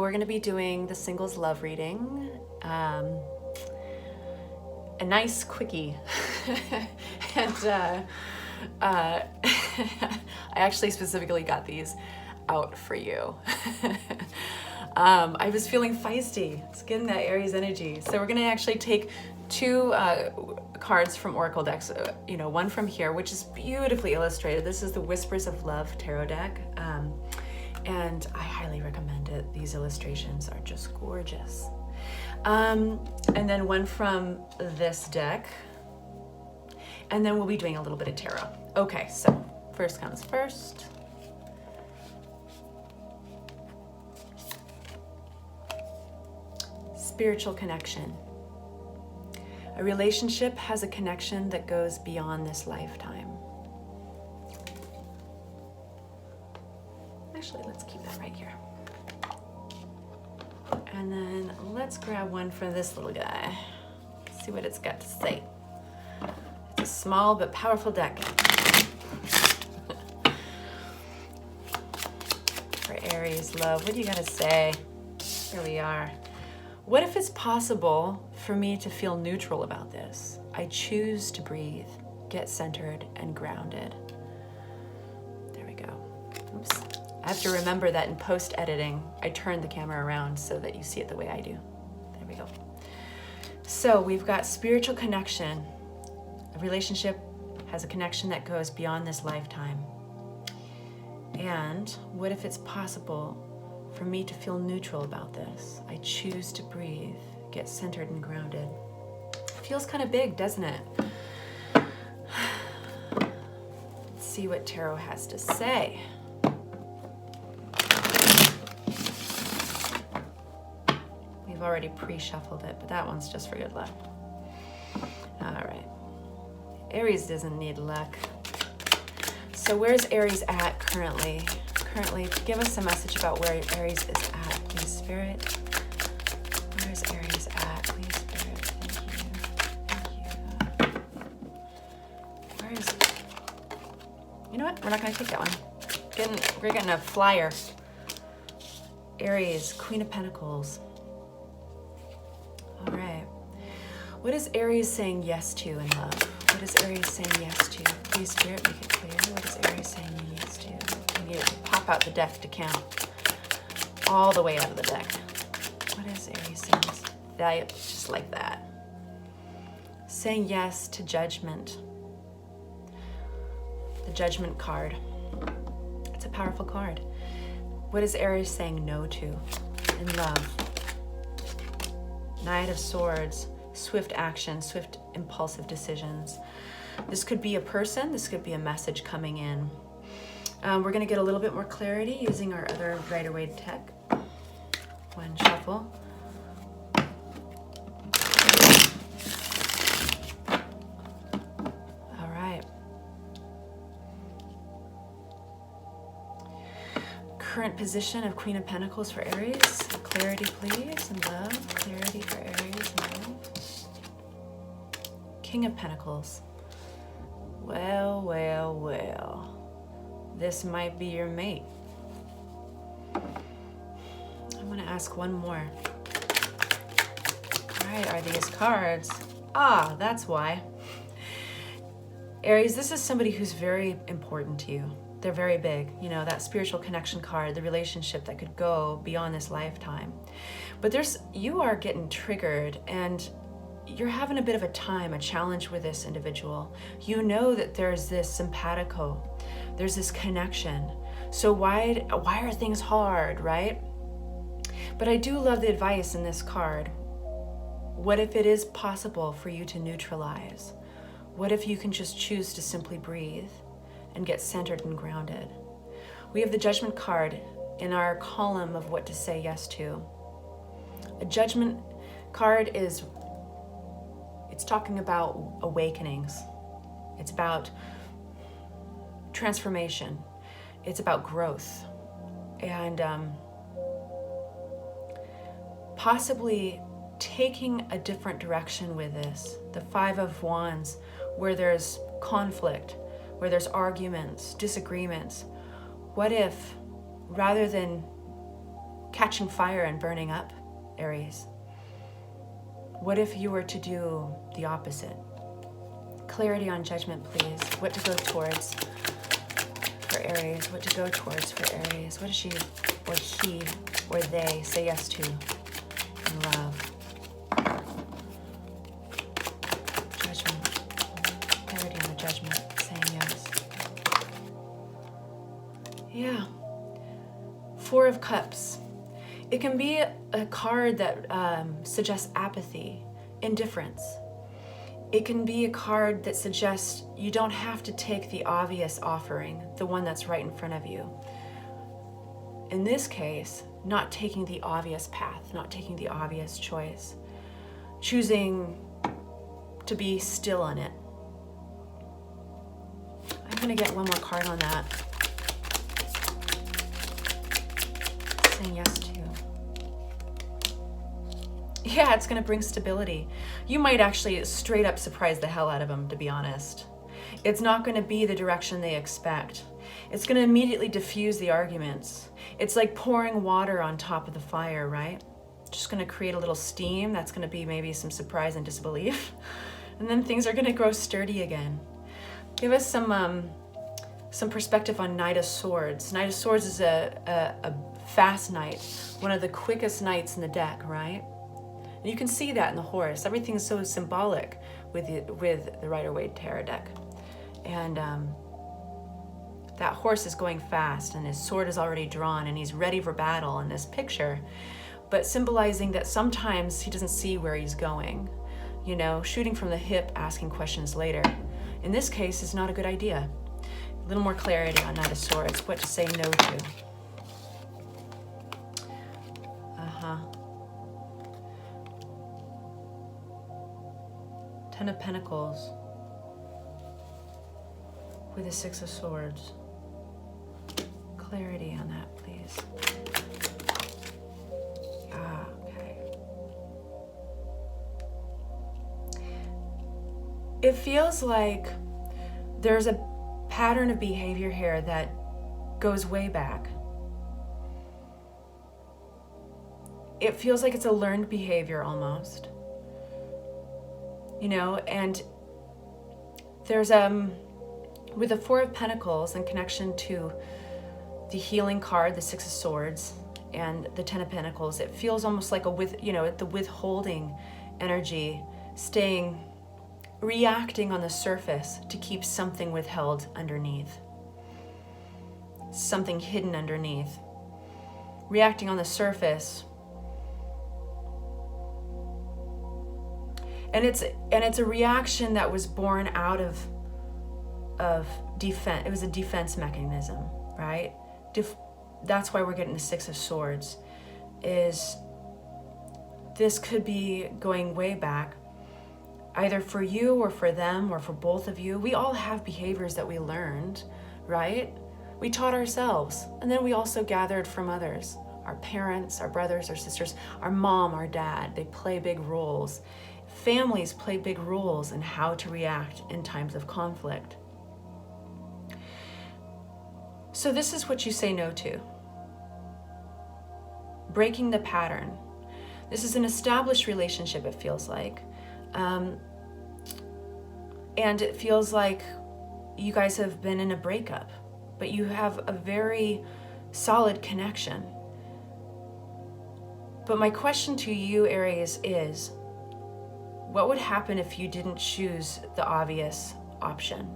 we're going to be doing the singles love reading. A nice quickie. And I actually specifically got these out for you. I was feeling feisty. It's getting that Aries energy. So we're going to actually take two cards from Oracle decks, one from here, which is beautifully illustrated. This is the Whispers of Love Tarot deck. And I highly recommend it. These illustrations are just gorgeous. And then one from this deck. And then we'll be doing a little bit of tarot. Okay, so first comes first. Spiritual connection. A relationship has a connection that goes beyond this lifetime. Actually, let's keep that right here. And then let's grab one for this little guy. See what it's got to say. It's a small but powerful deck. For Aries love, what do you got to say? Here we are. What if it's possible for me to feel neutral about this? I choose to breathe, get centered and grounded. There we go. Oops. I have to remember that in post-editing, I turn the camera around so that you see it the way I do. There we go. So we've got spiritual connection. A relationship has a connection that goes beyond this lifetime. And what if it's possible for me to feel neutral about this? I choose to breathe, get centered and grounded. Feels kind of big, doesn't it? Let's see what tarot has to say. We've already pre-shuffled it, but that one's just for good luck. All right. Aries doesn't need luck. So where's Aries at currently? Give us a message about where Aries is at, please, Spirit. Where's Aries at, please, Spirit? Thank you. Where is it? You know what? We're not going to take that one. We're getting a flyer. Aries, Queen of Pentacles. All right. What is Aries saying yes to in love? What is Aries saying yes to? Please, Spirit, make it clear. What is Aries saying yes to? You need to pop out the deck to count. All the way out of the deck. What is Aries saying? That, just like that. Saying yes to judgment. The Judgment card. It's a powerful card. What is Aries saying no to in love? Knight of Swords. Swift action, swift impulsive decisions. This could be a person, this could be a message coming in. We're going to get a little bit more clarity using our other Rider-Waite deck. One shuffle. All right. Current position of Queen of Pentacles for Aries. Clarity, please, and love. Clarity for Aries and love. King of Pentacles. Well, well, well. This might be your mate. I'm going to ask one more. All right, are these cards? Ah, that's why. Aries, this is somebody who's very important to you. They're very big. You know, that spiritual connection card, the relationship that could go beyond this lifetime. But you are getting triggered and you're having a bit of a challenge with this individual. You know that there's this simpatico, there's this connection. So why are things hard, right? But I do love the advice in this card. What if it is possible for you to neutralize? What if you can just choose to simply breathe and get centered and grounded? We have the Judgment card in our column of what to say yes to. A Judgment card it's talking about awakenings. It's about transformation. It's about growth. And possibly taking a different direction with this. The Five of Wands, where there's conflict, where there's arguments, disagreements. What if, rather than catching fire and burning up, Aries? What if you were to do the opposite? Clarity on Judgment, please. What to go towards for Aries? What to go towards for Aries? What does she or he or they say yes to in love? Judgment. Clarity on the Judgment. Saying yes. Yeah. Four of Cups. It can be a card that suggests apathy, indifference. It can be a card that suggests you don't have to take the obvious offering, the one that's right in front of you. In this case, not taking the obvious path, not taking the obvious choice, choosing to be still on it. I'm going to get one more card on that. Saying yes to. Yeah, it's going to bring stability. You might actually straight up surprise the hell out of them, to be honest. It's not going to be the direction they expect. It's going to immediately diffuse the arguments. It's like pouring water on top of the fire, right? Just going to create a little steam. That's going to be maybe some surprise and disbelief. And then things are going to grow sturdy again. Give us some perspective on Knight of Swords. Knight of Swords is a fast knight, one of the quickest knights in the deck, right? And you can see that in the horse. Everything's so symbolic with the Rider-Waite Tarot deck. And that horse is going fast, and his sword is already drawn, and he's ready for battle in this picture, but symbolizing that sometimes he doesn't see where he's going. You know, shooting from the hip, asking questions later. In this case, is not a good idea. A little more clarity on Knight of Swords, what to say no to. Ten of Pentacles with the Six of Swords. Clarity on that, please. Okay. It feels like there's a pattern of behavior here that goes way back. It feels like it's a learned behavior almost. You know, and there's with the Four of Pentacles in connection to the healing card, the Six of Swords, and the Ten of Pentacles, it feels almost like the withholding energy, reacting on the surface to keep something withheld underneath, something hidden underneath, reacting on the surface. And it's a reaction that was born out of defense. It was a defense mechanism, right? That's why we're getting the Six of Swords. Is this could be going way back, either for you or for them or for both of you. We all have behaviors that we learned, right? We taught ourselves, and then we also gathered from others. Our parents, our brothers, our sisters, our mom, our dad, they play big roles. Families play big roles in how to react in times of conflict. So this is what you say no to. Breaking the pattern. This is an established relationship, it feels like. And it feels like you guys have been in a breakup, but you have a very solid connection. But my question to you, Aries, is, what would happen if you didn't choose the obvious option?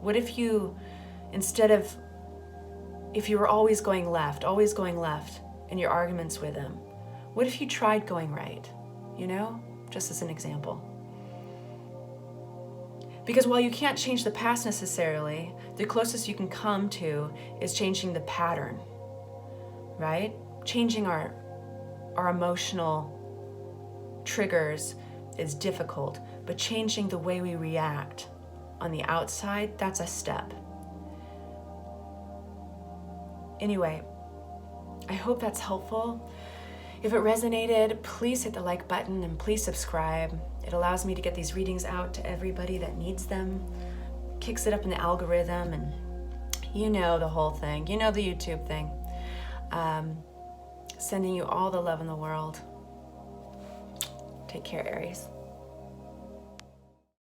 What if you, if you were always going left in your arguments with him, what if you tried going right? You know, just as an example. Because while you can't change the past necessarily, the closest you can come to is changing the pattern, right? Changing our emotional triggers is difficult, but changing the way we react on the outside, that's a step. Anyway, I hope that's helpful. If it resonated, please hit the like button and please subscribe. It allows me to get these readings out to everybody that needs them, kicks it up in the algorithm, and you know the whole thing. You know the YouTube thing. Sending you all the love in the world. Take care, Aries.